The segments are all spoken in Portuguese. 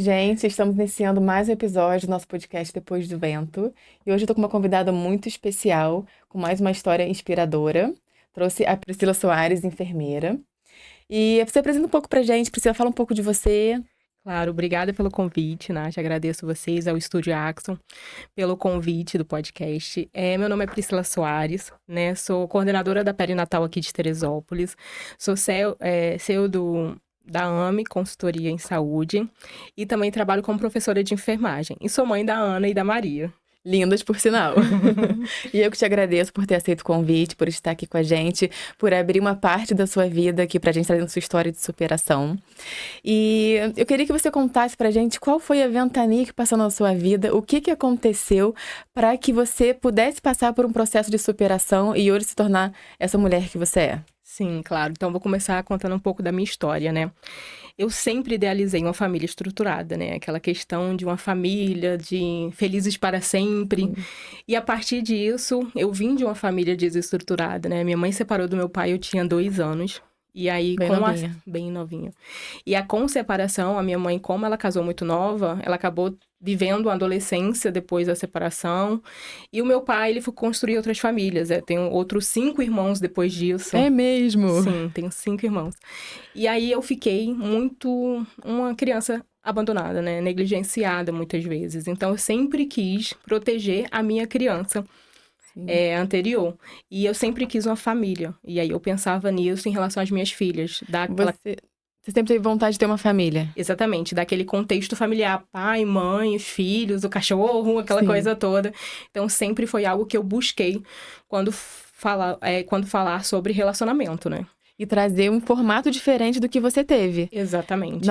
gente, estamos iniciando mais um episódio do nosso podcast Depois do Vento. E hoje eu tô com uma convidada muito especial, com mais uma história inspiradora. Trouxe a Priscila Soares, enfermeira. E você apresenta um pouco pra gente, Priscila, fala um pouco de você. Claro, obrigada pelo convite, Nath. Agradeço vocês, ao Estúdio Axon, pelo convite do podcast. Meu nome é Priscila Soares, né? Sou coordenadora da Perinatal aqui de Teresópolis. Sou CEO da AME, Consultoria em Saúde, e também trabalho como professora de enfermagem. E sou mãe da Ana e da Maria. Lindas, por sinal. E eu que te agradeço por ter aceito o convite, por estar aqui com a gente, por abrir uma parte da sua vida aqui pra gente, trazendo sua história de superação. E eu queria que você contasse pra gente qual foi a ventania que passou na sua vida, o que aconteceu para que você pudesse passar por um processo de superação e hoje se tornar essa mulher que você é. Sim, claro. Então, vou começar contando um pouco da minha história, né? Eu sempre idealizei uma família estruturada, né? Aquela questão de uma família, de felizes para sempre. E a partir disso, eu vim de uma família desestruturada, né? Minha mãe separou do meu pai, eu tinha 2 anos. E aí, bem novinha. E com separação, a minha mãe, como ela casou muito nova, ela acabou vivendo uma adolescência depois da separação. E o meu pai, ele foi construir outras famílias. Tenho outros 5 irmãos depois disso. É mesmo? Sim, tenho 5 irmãos. E aí, eu fiquei muito uma criança abandonada, né? Negligenciada muitas vezes. Então, eu sempre quis proteger a minha criança. Anterior. E eu sempre quis uma família. E aí eu pensava nisso em relação às minhas filhas. Você sempre teve vontade de ter uma família? Exatamente, daquele contexto familiar. Pai, mãe, os filhos, o cachorro, aquela coisa toda. Então sempre foi algo que eu busquei quando falar sobre relacionamento, né? E trazer um formato diferente do que você teve. Exatamente.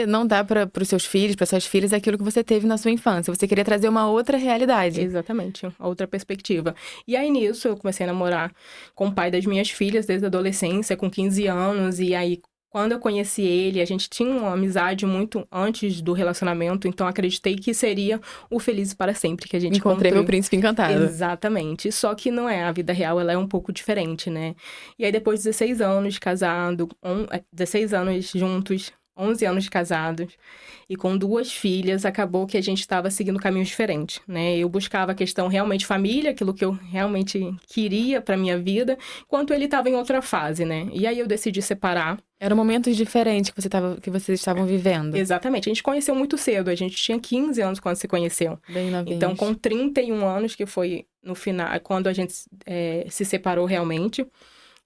Não dá para os seus filhos, para suas filhas, aquilo que você teve na sua infância. Você queria trazer uma outra realidade. Exatamente, outra perspectiva. E aí, nisso, eu comecei a namorar com o pai das minhas filhas desde a adolescência, com 15 anos. E aí, quando eu conheci ele, a gente tinha uma amizade muito antes do relacionamento, então acreditei que seria o feliz para sempre que a gente Encontrei meu príncipe encantado. Exatamente. Só que não é, a vida real ela é um pouco diferente, né? E aí depois de 16 anos casado, 16 anos juntos, 11 anos de casados e com 2 filhas, acabou que a gente estava seguindo caminhos diferentes, né? Eu buscava a questão realmente família, aquilo que eu realmente queria para minha vida, enquanto ele estava em outra fase, né? E aí eu decidi separar. Eram momentos diferentes que vocês estavam vivendo. Exatamente. A gente conheceu muito cedo. A gente tinha 15 anos quando se conheceu. Bem novinhos. Então, com 31 anos, que foi no final, quando a gente se separou realmente.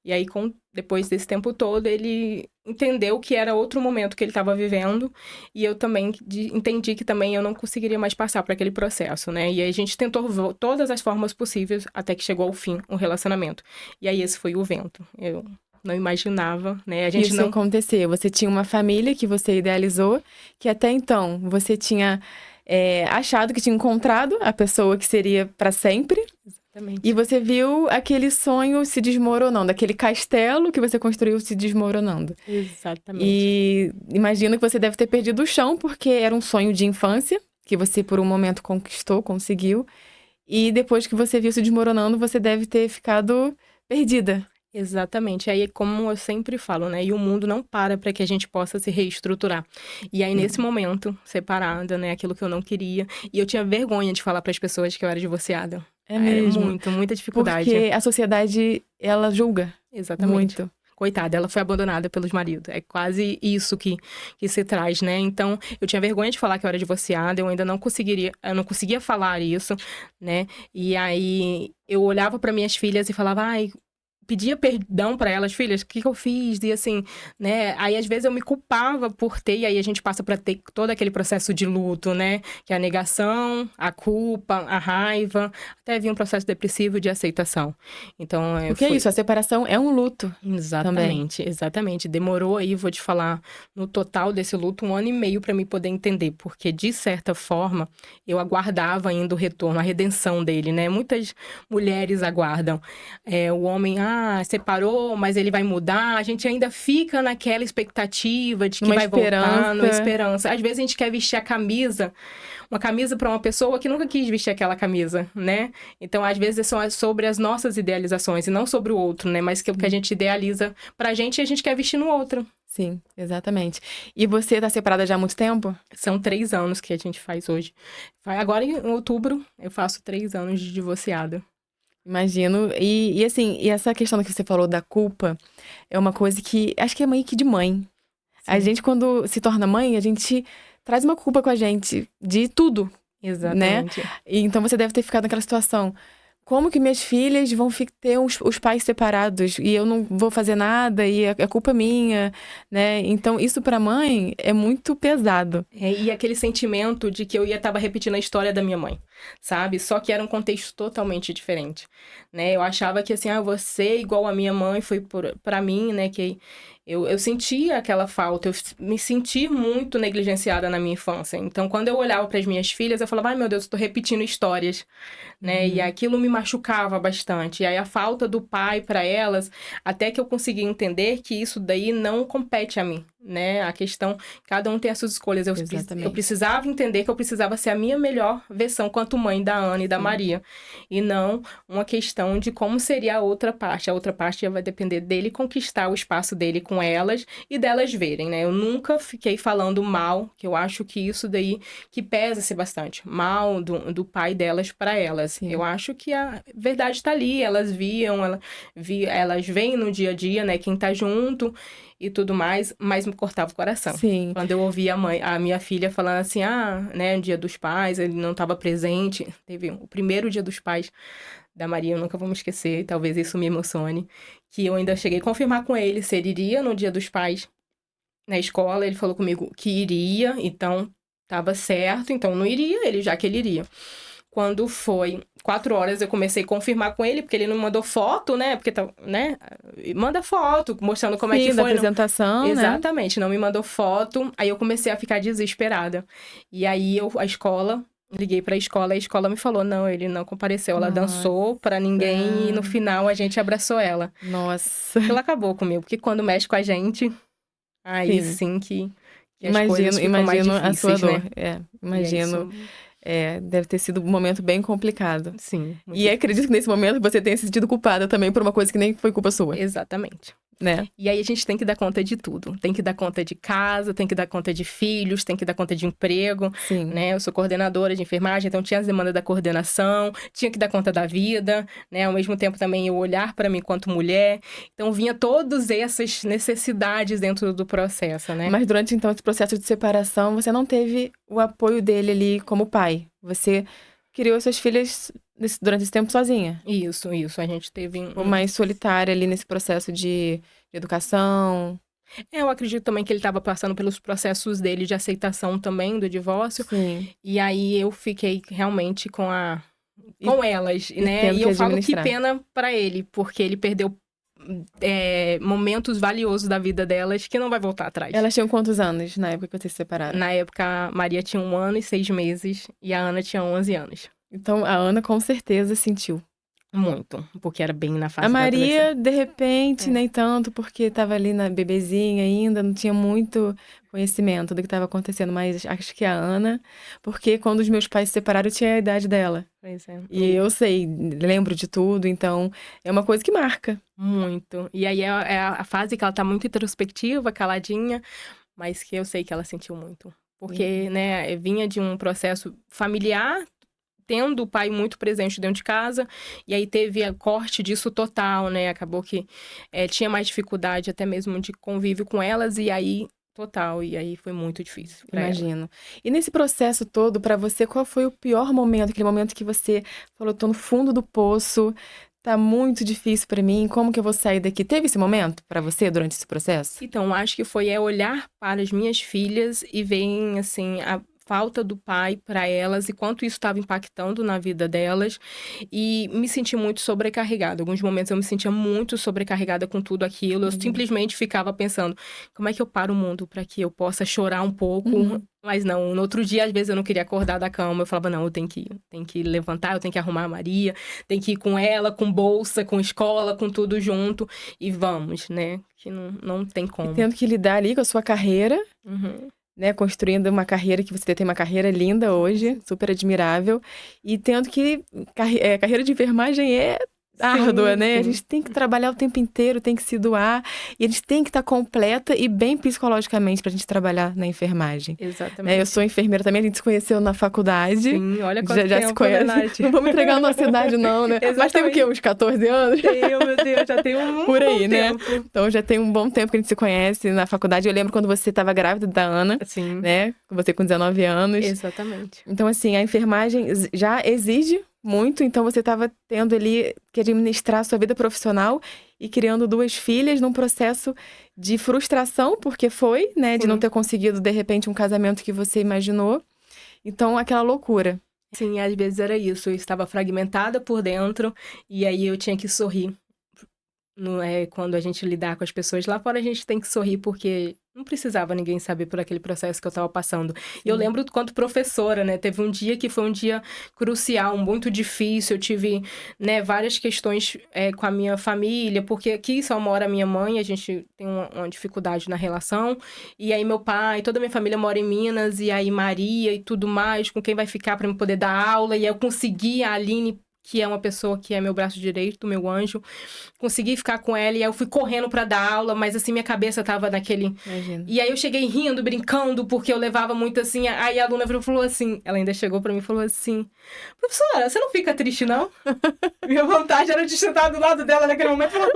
E aí, depois desse tempo todo, ele entendeu que era outro momento que ele estava vivendo. E eu também entendi que também eu não conseguiria mais passar por aquele processo, né? E aí a gente tentou todas as formas possíveis até que chegou ao fim o relacionamento. E aí esse foi o vento. Eu não imaginava, né? Isso aconteceu. Você tinha uma família que você idealizou, que até então você tinha achado que tinha encontrado a pessoa que seria para sempre. Exatamente. E você viu aquele sonho se desmoronando, aquele castelo que você construiu se desmoronando. Exatamente. E imagino que você deve ter perdido o chão, porque era um sonho de infância, que você por um momento conseguiu. E depois que você viu se desmoronando, você deve ter ficado perdida. Exatamente. Aí, como eu sempre falo, né? E o mundo não para que a gente possa se reestruturar. E aí, nesse momento, separada, né? Aquilo que eu não queria. E eu tinha vergonha de falar para as pessoas que eu era divorciada. É mesmo? Muita dificuldade. Porque a sociedade, ela julga. Exatamente. Muito. Coitada, ela foi abandonada pelos maridos. É quase isso que se traz, né? Então, eu tinha vergonha de falar que eu era divorciada, eu ainda não conseguia falar isso, né? E aí, eu olhava para minhas filhas e falava, pedia perdão para elas, filhas, o que eu fiz? E assim, né? Aí, às vezes, eu me culpava por ter, e aí a gente passa para ter todo aquele processo de luto, né? Que é a negação, a culpa, a raiva, até vir um processo depressivo de aceitação. Então, O que é isso? A separação é um luto. Exatamente, também. Exatamente. Demorou aí, vou te falar, no total desse luto, 1 ano e meio para me poder entender, porque, de certa forma, eu aguardava ainda o retorno, a redenção dele, né? Muitas mulheres aguardam. O homem, separou, mas ele vai mudar. A gente ainda fica naquela expectativa de que vai voltar, numa esperança. Às vezes a gente quer vestir uma camisa para uma pessoa que nunca quis vestir aquela camisa, né? Então, às vezes, são sobre as nossas idealizações e não sobre o outro, né? Mas que o que a gente idealiza pra gente, a gente quer vestir no outro. Sim, exatamente. E você tá separada já há muito tempo? São 3 anos que a gente faz hoje. Agora, em outubro, eu faço 3 anos de divorciada. Imagino. E assim, e essa questão que você falou da culpa é uma coisa que acho que é meio que de mãe. A Sim, gente, quando se torna mãe, a gente traz uma culpa com a gente de tudo, né? exatamente. E então você deve ter ficado naquela situação. Como que minhas filhas vão ter os pais separados e eu não vou fazer nada e é culpa minha, né? Então, isso pra mãe é muito pesado. E aquele sentimento de que eu estava repetindo a história da minha mãe, sabe? Só que era um contexto totalmente diferente, né? Eu achava que, assim, você igual a minha mãe foi pra mim, né? Que eu sentia aquela falta, eu me senti muito negligenciada na minha infância. Então, quando eu olhava para as minhas filhas, eu falava, ai meu Deus, eu tô repetindo histórias, né? E aquilo me machucava bastante. E aí a falta do pai para elas, até que eu consegui entender que isso daí não compete a mim, né? A questão, cada um tem as suas escolhas. Eu Exatamente. precisava entender que eu precisava ser a minha melhor versão quanto mãe da Ana e da Sim. Maria. E não uma questão de como seria a outra parte. A outra parte já vai depender dele conquistar o espaço dele com elas e delas verem, né? Eu nunca fiquei falando mal, que eu acho que isso daí que pesa-se bastante, mal do pai delas para elas. Sim. Eu acho que a verdade está ali, elas viam, elas veem no dia a dia, né, quem tá junto e tudo mais, mas me cortava o coração. Sim. Quando eu ouvia a minha filha falando assim, né, no dia dos pais, ele não estava presente. Teve o primeiro dia dos pais da Maria, eu nunca vou me esquecer, talvez isso me emocione, que eu ainda cheguei a confirmar com ele se ele iria no dia dos pais na escola, ele falou comigo que iria, então tava certo, então não iria, ele já que ele iria. Quando foi 4 horas, eu comecei a confirmar com ele, porque ele não mandou foto, né? Porque, né? Manda foto, mostrando como é que Sim, da foi. apresentação, né? Exatamente, não me mandou foto. Aí eu comecei a ficar desesperada. E aí a escola, liguei pra escola, e a escola me falou: não, ele não compareceu. Ela dançou pra ninguém e no final a gente abraçou ela. Nossa. Aquilo acabou comigo, porque quando mexe com a gente, aí Sim. sim que as coisas ficam mais Imagino a sua difíceis, dor. né? É, E é imagino. isso. Deve ter sido um momento bem complicado. Sim, muito E acredito que nesse momento você tenha se sentido culpada também por uma coisa que nem foi culpa sua, exatamente. né? E aí a gente tem que dar conta de tudo. Tem que dar conta de casa, tem que dar conta de filhos, tem que dar conta de emprego, Sim. né? Eu sou coordenadora de enfermagem, então tinha as demandas da coordenação, tinha que dar conta da vida, né? Ao mesmo tempo também eu olhar para mim enquanto mulher. Então vinha todas essas necessidades dentro do processo, né? Mas durante então esse processo de separação, você não teve o apoio dele ali como pai. Você criou suas filhas durante esse tempo sozinha. Isso. A gente teve Ou mais solitária ali nesse processo de educação. Eu acredito também que ele estava passando pelos processos dele de aceitação também do divórcio. Sim. E aí eu fiquei realmente com elas, né? tendo E que eu falo que administrar. pena pra ele, porque ele perdeu momentos valiosos da vida delas que não vai voltar atrás. Elas tinham quantos anos na época que vocês se separaram? Na época, a Maria tinha 1 ano e 6 meses e a Ana tinha 11 anos. Então a Ana com certeza sentiu. Muito, porque era bem na fase A da adolescência. Maria, de repente, nem tanto, porque estava ali na bebezinha ainda, não tinha muito conhecimento do que estava acontecendo, mas acho que a Ana, porque quando os meus pais se separaram, eu tinha a idade dela. Pois é. E eu sei, lembro de tudo, então é uma coisa que marca. Muito. E aí é a fase que ela tá muito introspectiva, caladinha, mas que eu sei que ela sentiu muito. Porque, né, vinha de um processo familiar, tendo o pai muito presente dentro de casa, e aí teve a corte disso total, né? Acabou que tinha mais dificuldade até mesmo de convívio com elas, e aí total, e aí foi muito difícil pra ela. Imagino. E nesse processo todo, pra você, qual foi o pior momento? Aquele momento que você falou, tô no fundo do poço, tá muito difícil pra mim, como que eu vou sair daqui? Teve esse momento pra você durante esse processo? Então, acho que foi olhar para as minhas filhas e ver, assim, a falta do pai para elas e quanto isso estava impactando na vida delas e me senti muito sobrecarregada. Alguns momentos eu me sentia muito sobrecarregada com tudo aquilo. Eu simplesmente ficava pensando, como é que eu paro o mundo para que eu possa chorar um pouco? Mas não, no outro dia, às vezes, eu não queria acordar da cama. Eu falava, não, eu tenho que levantar, eu tenho que arrumar a Maria, tenho que ir com ela, com bolsa, com escola, com tudo junto. E vamos, né? Que não tem como. E tendo que lidar ali com a sua carreira, Uhum. né? Construindo uma carreira que você tem uma carreira linda hoje, super admirável. E tendo que... carreira de enfermagem é árdua, né? A sim. gente tem que trabalhar o tempo inteiro, tem que se doar. E a gente tem que estar completa e bem psicologicamente pra gente trabalhar na enfermagem. Exatamente. Eu sou enfermeira também, a gente se conheceu na faculdade. Sim, olha quanto Já tempo, se conhece. Nath. Não vamos entregar a nossa idade, não, né? Mas tem o quê? Uns 14 anos? Meu Deus, já tem um Por aí, bom né? tempo. Então já tem um bom tempo que a gente se conhece na faculdade. Eu lembro quando você estava grávida da Ana, Sim. né? Você com 19 anos. Exatamente. Então, assim, a enfermagem já exige muito, então você estava tendo ali que administrar a sua vida profissional e criando 2 filhas num processo de frustração, porque foi, né? De Sim. não ter conseguido, de repente, um casamento que você imaginou. Então, aquela loucura. Sim, às vezes era isso. Eu estava fragmentada por dentro e aí eu tinha que sorrir. Não é quando a gente lidar com as pessoas lá fora, a gente tem que sorrir porque não precisava ninguém saber por aquele processo que eu estava passando. E eu lembro quanto professora, né? Teve um dia que foi um dia crucial, muito difícil. Eu tive, né, várias questões com a minha família, porque aqui só mora a minha mãe, a gente tem uma dificuldade na relação. E aí meu pai, toda a minha família mora em Minas, e aí Maria e tudo mais, com quem vai ficar para eu poder dar aula. E aí eu consegui a Aline, que é uma pessoa que é meu braço direito, meu anjo, consegui ficar com ela e aí eu fui correndo pra dar aula, mas assim, minha cabeça tava naquele... Imagina. E aí eu cheguei rindo, brincando, porque eu levava muito assim, aí a aluna falou assim, ela ainda chegou pra mim e falou assim, professora, você não fica triste, não? Minha vontade era de sentar do lado dela naquele momento e falar,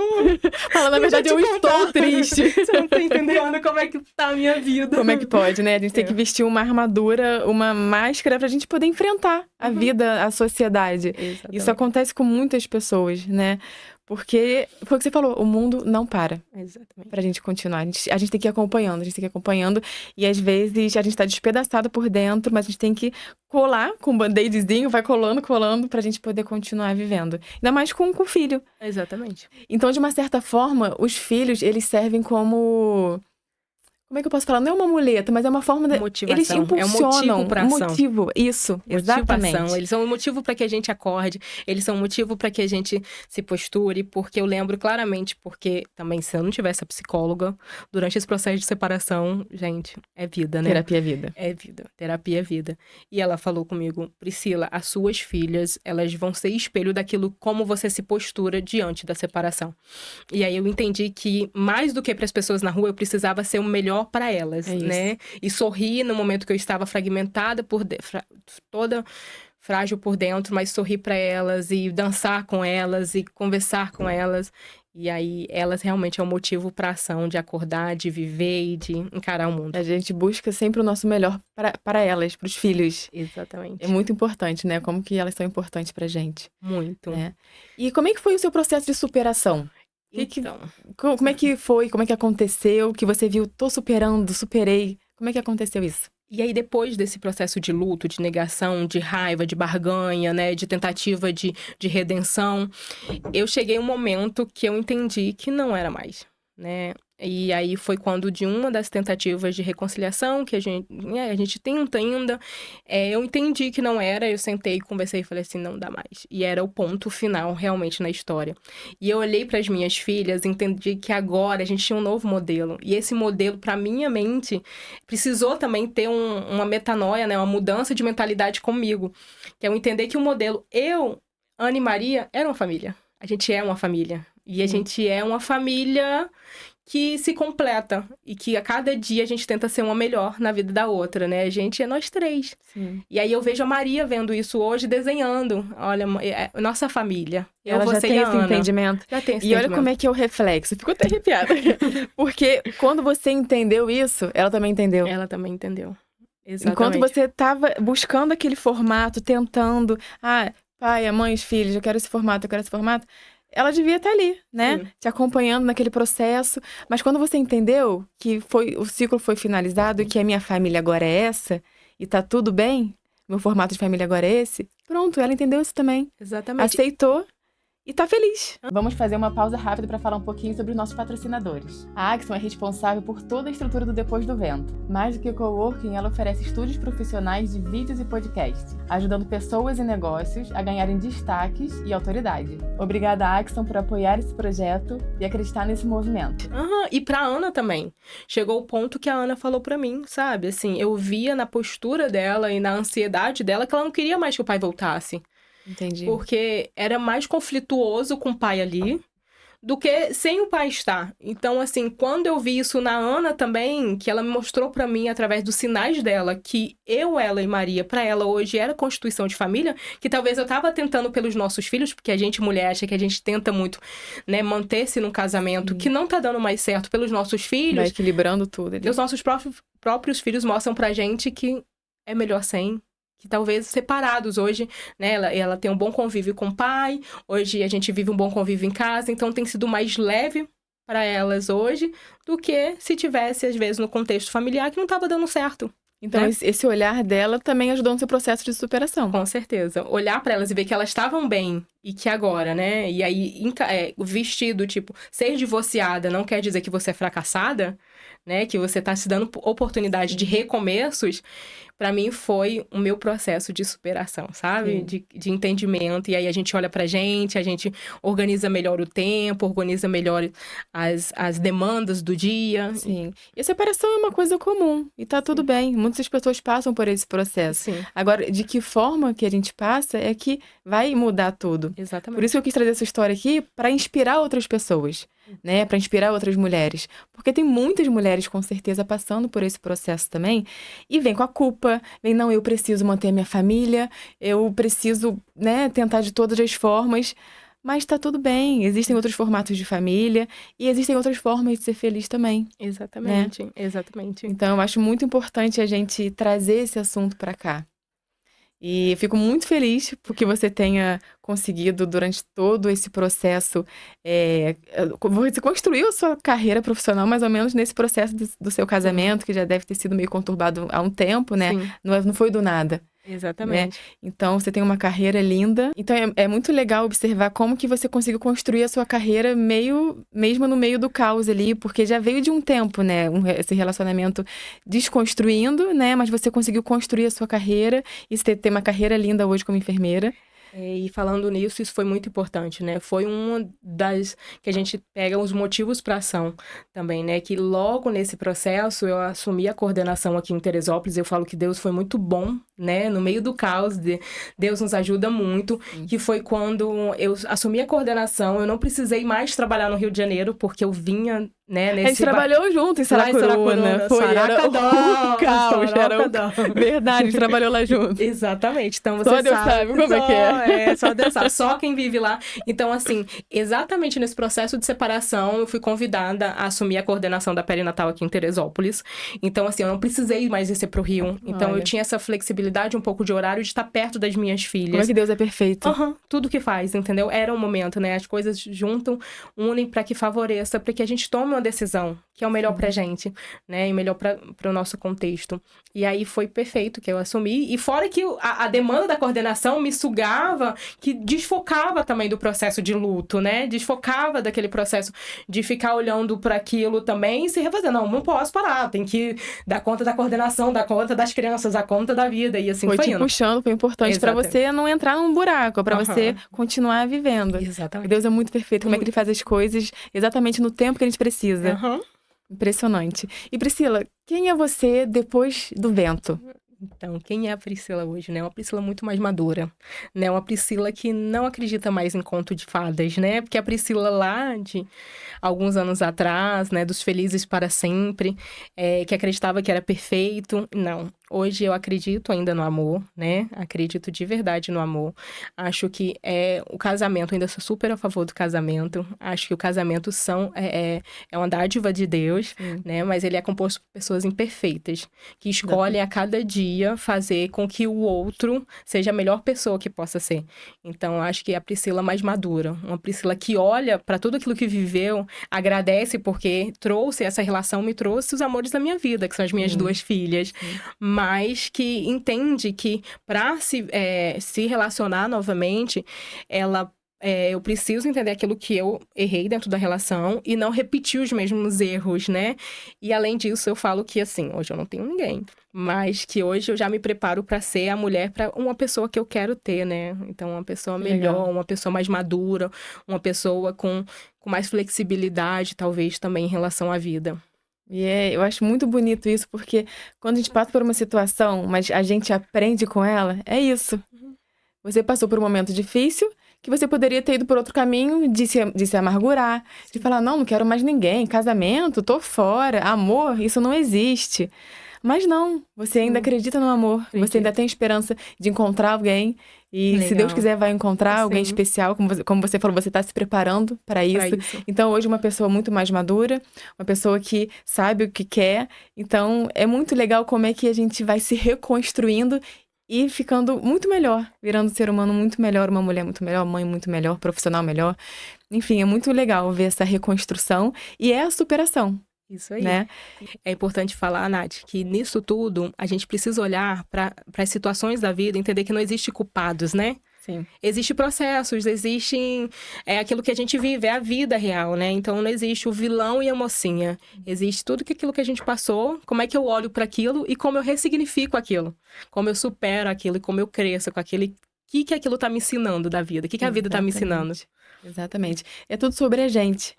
Fala, na verdade, eu estou triste. Você não tá entendendo como é que tá a minha vida. Como é que pode, né? A gente tem que vestir uma armadura, uma máscara pra gente poder enfrentar a vida, a sociedade. Exatamente. Isso acontece com muitas pessoas, né? Porque, foi o que você falou, o mundo não para Exatamente. pra gente continuar. A gente tem que ir acompanhando, a gente tem que ir acompanhando. E às vezes a gente tá despedaçado por dentro, mas a gente tem que colar com um band-aidzinho, vai colando pra gente poder continuar vivendo. Ainda mais com o filho. Exatamente. Então, de uma certa forma, os filhos, eles servem como... Como é que eu posso falar? Não é uma muleta, mas é uma forma de... Motivação. Eles impulsionam. É um motivo pra ação. Motivo, isso, exatamente. Motivação. Eles são um motivo para que a gente acorde, eles são um motivo para que a gente se posture, porque eu lembro claramente, porque também se eu não tivesse a psicóloga, durante esse processo de separação, gente, é vida, né? Terapia é vida. É vida, terapia é vida. E ela falou comigo, Priscila, as suas filhas, elas vão ser espelho daquilo como você se postura diante da separação. E aí eu entendi que, mais do que para as pessoas na rua, eu precisava ser o melhor para elas, né? E sorrir no momento que eu estava fragmentada, toda frágil por dentro, mas sorrir para elas e dançar com elas e conversar com elas. E aí, elas realmente é o motivo para ação, de acordar, de viver e de encarar o mundo. A gente busca sempre o nosso melhor para elas, para os filhos. Exatamente. É muito importante, né? Como que elas são importantes pra gente. Muito. Né? E como é que foi o seu processo de superação? Então... Como é que foi? Como é que aconteceu? Que você viu, tô superando, superei. Como é que aconteceu isso? E aí, depois desse processo de luto, de negação, de raiva, de barganha, né? De tentativa de redenção, eu cheguei a um momento que eu entendi que não era mais, né? E aí foi quando, de uma das tentativas de reconciliação, que a gente tenta ainda, eu entendi que não era, eu sentei, conversei e falei assim, não dá mais. E era o ponto final, realmente, na história. E eu olhei para as minhas filhas, entendi que agora a gente tinha um novo modelo. E esse modelo, para minha mente, precisou também ter uma metanoia, né? Uma mudança de mentalidade comigo. Que é eu entender que o modelo, Ana e Maria, era uma família. A gente é uma família. E a gente é uma família que se completa e que a cada dia a gente tenta ser uma melhor na vida da outra, né? A gente é nós três. Sim. E aí eu vejo a Maria vendo isso hoje, desenhando. Olha, nossa família. Ela já tem esse entendimento. Já tem esse entendimento. Olha como é que é o reflexo. Fico até arrepiada. Porque quando você entendeu isso, ela também entendeu. Ela também entendeu. Exatamente. Enquanto você estava buscando aquele formato, tentando... pai, mãe, os filhos, eu quero esse formato, ela devia estar ali, né? Sim. Te acompanhando naquele processo. Mas quando você entendeu que o ciclo foi finalizado e que a minha família agora é essa, e tá tudo bem, meu formato de família agora é esse, pronto, ela entendeu isso também. Exatamente. Aceitou e tá feliz. Vamos fazer uma pausa rápida para falar um pouquinho sobre os nossos patrocinadores. A Axon é responsável por toda a estrutura do Depois do Vento. Mais do que coworking, ela oferece estúdios profissionais de vídeos e podcasts, ajudando pessoas e negócios a ganharem destaques e autoridade. Obrigada, Axon, por apoiar esse projeto e acreditar nesse movimento. E pra Ana também. Chegou o ponto que a Ana falou pra mim, sabe? Assim, eu via na postura dela e na ansiedade dela que ela não queria mais que o pai voltasse. Entendi. Porque era mais conflituoso com o pai ali do que sem o pai estar. Então, assim, quando eu vi isso na Ana também, que ela me mostrou pra mim, através dos sinais dela, que eu, ela e Maria, pra ela hoje era constituição de família, que talvez eu tava tentando pelos nossos filhos, porque a gente, mulher, acha que a gente tenta muito, né, manter-se num casamento que não tá dando mais certo pelos nossos Vai filhos. equilibrando tudo ali. Os nossos próprios filhos mostram pra gente que é melhor sem. Que talvez separados hoje, né? Ela tem um bom convívio com o pai, hoje a gente vive um bom convívio em casa, então tem sido mais leve para elas hoje do que se tivesse, às vezes, no contexto familiar que não estava dando certo. Então, né? esse olhar dela também ajudou no seu processo de superação. Com certeza. Olhar para elas e ver que elas estavam bem e que agora, né? E aí, o vestido, tipo, ser divorciada não quer dizer que você é fracassada, né? Que você tá se dando oportunidade de recomeços. Para mim, foi o meu processo de superação, sabe? De entendimento. E aí, a gente olha pra gente, a gente organiza melhor o tempo, organiza melhor as demandas do dia. Sim. E a separação é uma coisa comum. E tá tudo bem. Muitas pessoas passam por esse processo. Sim. Agora, de que forma que a gente passa é que vai mudar tudo. Exatamente. Por isso que eu quis trazer essa história aqui para inspirar outras pessoas, né? Para inspirar outras mulheres. Porque tem muitas mulheres, com certeza, passando por esse processo também. E vem com a culpa. Vem, não, eu preciso manter a minha família. Eu preciso, né, tentar de todas as formas. Mas tá tudo bem. Existem outros formatos de família. E existem outras formas de ser feliz também. Exatamente. Exatamente. Então, eu acho muito importante a gente trazer esse assunto para cá. E fico muito feliz porque você tenha conseguido, durante todo esse processo, você construiu a sua carreira profissional mais ou menos nesse processo do seu casamento, que já deve ter sido meio conturbado há um tempo, né? Sim. Não foi do nada. Exatamente. Né? Então, você tem uma carreira linda. Então, é muito legal observar como que você conseguiu construir a sua carreira mesmo no meio do caos ali, porque já veio de um tempo, né? Esse relacionamento desconstruindo, né? Mas você conseguiu construir a sua carreira e você ter uma carreira linda hoje como enfermeira. E falando nisso, isso foi muito importante, né? Foi uma das que a gente pega os motivos para ação também, né? Que logo nesse processo eu assumi a coordenação aqui em Teresópolis. Eu falo que Deus foi muito bom, né? No meio do caos, Deus nos ajuda muito. Que foi quando eu assumi a coordenação. Eu não precisei mais trabalhar no Rio de Janeiro, porque eu vinha, né? A gente trabalhou junto em Saracuruna, né? Era o caos, Verdade, a gente trabalhou lá junto. Exatamente. Então você só Deus sabe como é que é. Só Deus sabe. Só quem vive lá. Então, assim, exatamente nesse processo de separação, eu fui convidada a assumir a coordenação da perinatal aqui em Teresópolis. Então, assim, eu não precisei mais descer pro Rio. Então, eu tinha essa flexibilidade, um pouco de horário, de estar perto das minhas filhas. Como é que Deus é perfeito. Tudo que faz, entendeu? Era um momento, né? As coisas juntam, unem para que favoreça, para que a gente tome uma decisão que é o melhor pra gente, né? E o melhor para o nosso contexto. E aí foi perfeito que eu assumi. E fora que a demanda da coordenação me sugava, que desfocava também do processo de luto, né? Desfocava daquele processo de ficar olhando para aquilo também e se refazer. Não posso parar. Tem que dar conta da coordenação, dar conta das crianças, dar conta da vida. E assim foi te indo. Puxando, foi importante para você não entrar num buraco, para você continuar vivendo. Exatamente. Deus é muito perfeito. Como é que ele faz as coisas exatamente no tempo que a gente precisa. Impressionante. E Priscila, quem é você depois do vento? Então, quem é a Priscila hoje, né? Uma Priscila muito mais madura, né? Uma Priscila que não acredita mais em conto de fadas, né? Porque a Priscila lá de alguns anos atrás, né? Dos felizes para sempre, que acreditava que era perfeito. Não. Hoje eu acredito ainda no amor, né? Acredito de verdade no amor. Acho que o casamento, ainda sou super a favor do casamento. Acho que o casamento é uma dádiva de Deus, né? Mas ele é composto por pessoas imperfeitas, que escolhem a cada dia fazer com que o outro seja a melhor pessoa que possa ser. Então, acho que é a Priscila mais madura. Uma Priscila que olha para tudo aquilo que viveu, agradece porque me trouxe os amores da minha vida, que são as minhas duas filhas. Mas que entende que para se relacionar novamente, eu preciso entender aquilo que eu errei dentro da relação e não repetir os mesmos erros, né? E além disso, eu falo que, assim, hoje eu não tenho ninguém, mas que hoje eu já me preparo para ser a mulher para uma pessoa que eu quero ter, né? Então, uma pessoa melhor, uma pessoa mais madura, uma pessoa com mais flexibilidade, talvez, também em relação à vida. E eu acho muito bonito isso, porque quando a gente passa por uma situação, mas a gente aprende com ela, é isso. Você passou por um momento difícil que você poderia ter ido por outro caminho de se amargurar, de falar, não quero mais ninguém, casamento, tô fora, amor, isso não existe. Mas não, você ainda acredita no amor, você ainda tem esperança de encontrar alguém. E se Deus quiser, vai encontrar alguém especial, como você falou, você está se preparando para isso. Então, hoje, uma pessoa muito mais madura, uma pessoa que sabe o que quer. Então, é muito legal como é que a gente vai se reconstruindo e ficando muito melhor, virando um ser humano muito melhor, uma mulher muito melhor, mãe muito melhor, profissional melhor. Enfim, é muito legal ver essa reconstrução e é a superação. Isso aí. Né? É importante falar, Nath, que nisso tudo a gente precisa olhar para as situações da vida e entender que não existe culpados, né? Sim. Existem processos, existem aquilo que a gente vive, é a vida real, né? Então não existe o vilão e a mocinha. Existe tudo aquilo que a gente passou, como é que eu olho para aquilo e como eu ressignifico aquilo. Como eu supero aquilo e como eu cresço com aquilo. O que aquilo tá me ensinando da vida? O que a vida tá me ensinando? Exatamente. É tudo sobre a gente.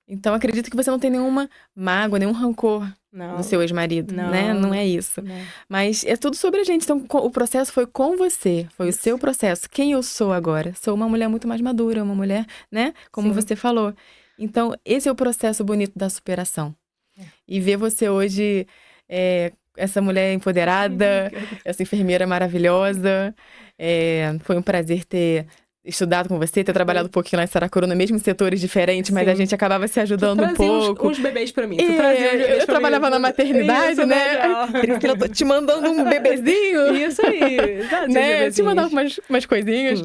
Então, acredito que você não tem nenhuma mágoa, nenhum rancor do seu ex-marido, né? Não é isso. Não. Mas é tudo sobre a gente. Então, o processo foi com você, foi o seu processo. Quem eu sou agora? Sou uma mulher muito mais madura, uma mulher, né? Como você falou. Então, esse é o processo bonito da superação. E ver você hoje, essa mulher empoderada, essa enfermeira maravilhosa. Foi um prazer ter estudado com você, ter trabalhado um pouquinho lá em Saracuru, mesmo em setores diferentes, mas a gente acabava se ajudando um pouco. Uns bebês pra mim. Eu trabalhava na maternidade, isso, né? Priscila, eu tô te mandando um bebezinho. Isso aí. Né? Te mandava umas coisinhas.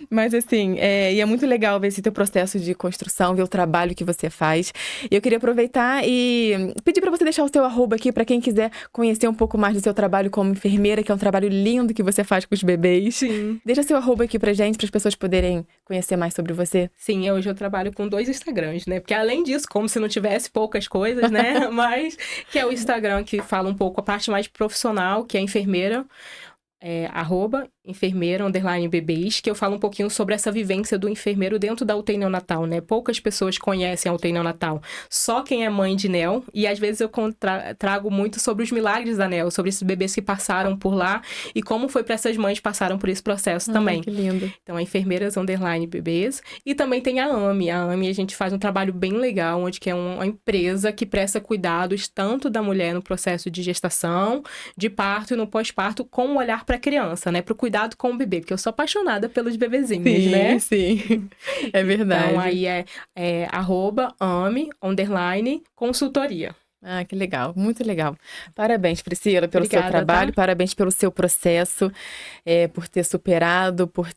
Mas assim, e é muito legal ver esse teu processo de construção, ver o trabalho que você faz. E eu queria aproveitar e pedir pra você deixar o seu arroba aqui pra quem quiser conhecer um pouco mais do seu trabalho como enfermeira, que é um trabalho lindo que você faz com os bebês. Sim. Deixa seu arroba aqui pra gente, para as pessoas poderem conhecer mais sobre você. Sim, hoje eu trabalho com 2 Instagrams, né? Porque além disso, como se não tivesse poucas coisas, né? Mas que é o Instagram que fala um pouco a parte mais profissional, que é enfermeira, @enfermeira_bebês, que eu falo um pouquinho sobre essa vivência do enfermeiro dentro da UTI neonatal, né? Poucas pessoas conhecem a UTI neonatal. Só quem é mãe de NEO, e às vezes eu trago muito sobre os milagres da NEO, sobre esses bebês que passaram por lá e como foi para essas mães que passaram por esse processo também. Que lindo. Então, a enfermeiras_bebês. E também tem a AME. A AME, a gente faz um trabalho bem legal, onde que é uma empresa que presta cuidados tanto da mulher no processo de gestação, de parto e no pós-parto, com um olhar para a criança, né? Para o cuidado com o bebê, porque eu sou apaixonada pelos bebezinhos, né? Sim, é verdade. Então, aí é @AME_consultoria. Ah, que legal, muito legal. Parabéns, Priscila, pelo seu trabalho, parabéns pelo seu processo, por ter superado, por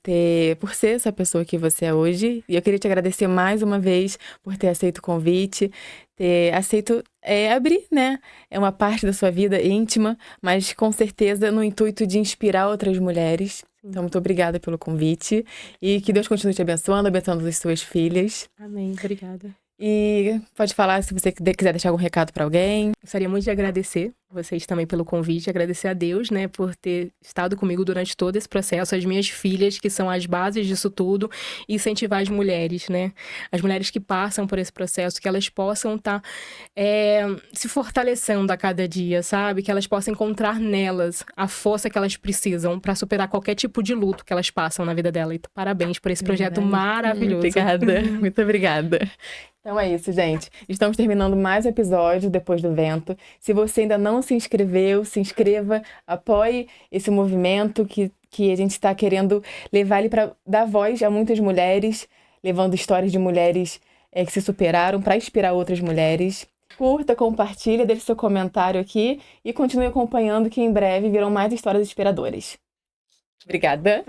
ser essa pessoa que você é hoje. E eu queria te agradecer mais uma vez por ter aceito o convite, ter aceito abrir, né? É uma parte da sua vida íntima, mas com certeza no intuito de inspirar outras mulheres. Então, muito obrigada pelo convite. E que Deus continue te abençoando as suas filhas. Amém, obrigada. E pode falar se você quiser deixar algum recado para alguém. Gostaria muito de agradecer vocês também pelo convite, agradecer a Deus, né, por ter estado comigo durante todo esse processo, as minhas filhas, que são as bases disso tudo, e incentivar as mulheres, né, as mulheres que passam por esse processo, que elas possam estar se fortalecendo a cada dia, sabe, que elas possam encontrar nelas a força que elas precisam para superar qualquer tipo de luto que elas passam na vida dela. Então, parabéns por esse projeto maravilhoso. Obrigada, muito obrigada. Então é isso, gente. Estamos terminando mais um episódio Depois do Vento. Se você ainda não se inscreveu, se inscreva, apoie esse movimento que a gente está querendo levar ele para dar voz a muitas mulheres, levando histórias de mulheres que se superaram para inspirar outras mulheres. Curta, compartilha, deixe seu comentário aqui e continue acompanhando que em breve virão mais histórias inspiradoras. Obrigada.